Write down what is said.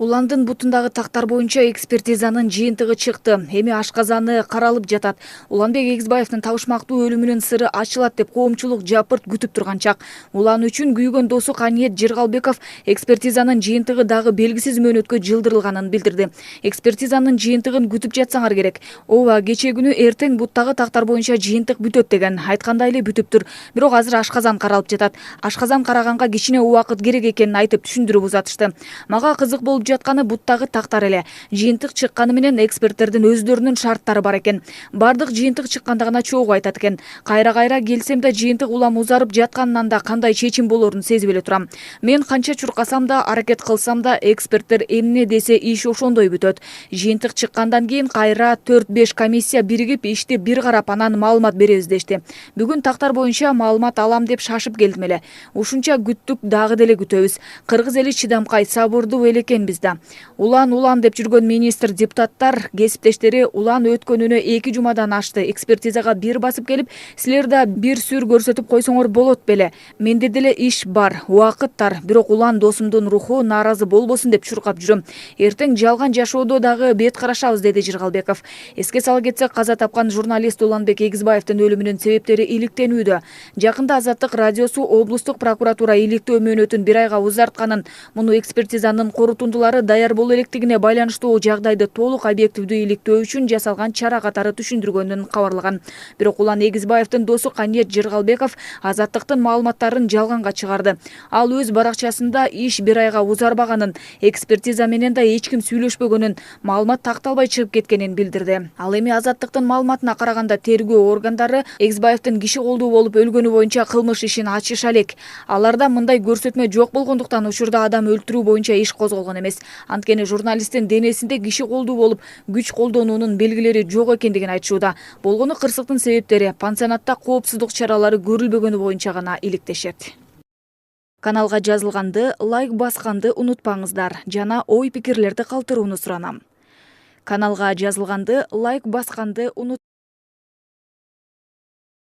Уландын бутундагы тактар боюнча экспертизанын жыйынтыгы чыкты. Эми ашказаны каралып жатат. Уланбек Эгизбаевдин табышмактуу өлүмүнүн сыры ачылат деп коомчулук жапырт күтүп турган чак. Улан үчүн күйгөн досу Каниет Жыргалбеков экспертизанын жыйынтыгы дагы белгисиз мөөнөткө жылдырылганын билдирди. Экспертизанын жыйынтыгын күтүп жатсаңар керек. Ооба, кечээ күнү эртең буттагы тактар боюнча жыйынтык бүтөт деген. Айткандай эле бүтүптүр. Бирок азыр ашказан каралып жатат. Ашказан караганга кичине убакыт керек экенин айтып түшүндүрүп узатышты. Мага кызык болуп жатканы буттагы тактар эле. Жыйынтык чыкканы менен эксперттердин өздөрүнүн шарттары бар экен. Бардык жыйынтык чыкканда гана чогуу айтат экен. Кайра келсем да жыйынтык улам узарып жатканынан да кандай чечим болорун сезип эле турам. Мен канча чуркасам да, аракет кылсам да, эксперттер эмне десе иш ошондой бүтөт. Жыйынтык чыккандан кийин кайра 4-5 комиссия биригип ишти бир карап анан маалымат беребиз дешти. Бүгүн тактар боюнча маалымат алам деп шашып келдим эле. Ушунча күттүк, дагы деле күтөбүз. Кыргыз эли чыдамкай, сабырдуу эл экенбиз да. Улан деп жүргөн министр, депутаттар, кесиптештери улан өткөнүнө 2 жумадан ашты. Экспертизага бир басып келип, силер да бир сүр көрсөтүп койсоңор болот беле. Менде деле иш бар, убакыт тар. Бирок улан досумдун руху нааразы болбосун деп чуркап жүрөм. Эртең жалган жашоодо дагы бет карашабыз, деди Жыргалбеков. Эске сала кетсек, каза тапкан журналист Уланбек Эгизбаевдин өлүмүнүн себептери иликтенүүдө. Жакында Азаттык радиосу облустук прокуратура иликтөө мөөнөтүн 1 айга узартканын, муну экспертизанын корутундулары даяр боло электигине байланыштуу жагдайды толук объективдүү иликтөө үчүн жасалган чара катары түшүндүргөнүн кабарлаган. Бирок Улан Эгизбаевдин досу Каниет Жыргалбеков Азаттыктын маалыматтарын жалганга чыгарды. Ал өз баракчасында иш 1 айга узарбаганын, экспертиза менен да эч ким сүйлөшпөгөнүн, маалымат такталбай чыгып кеткенин билдирди. Ал эми Азаттыктын маалыматына караганда тергөө органдары Эгизбаевдин киши колдуу болуп өлгөнү боюнча кылмыш ишин ачыша элек. Аларда мындай көрсөтмө жок болгондуктан учурда адам өлтүрүү боюнча иш козголгон эмес. Анткени журналисттин денесинде киши колдуу болуп күч колдонуунун белгилери жок экендигин айтышууда. Болгону кырсыктын себептери пансионатта коопсуздук чаралары көрүлбөгөнү боюнча гана иликтешет. Каналга жазылганды, лайк басканды унутпаңыздар жана ой пикирлерди калтырууну суранам. Каналга жазылганды, лайк басканды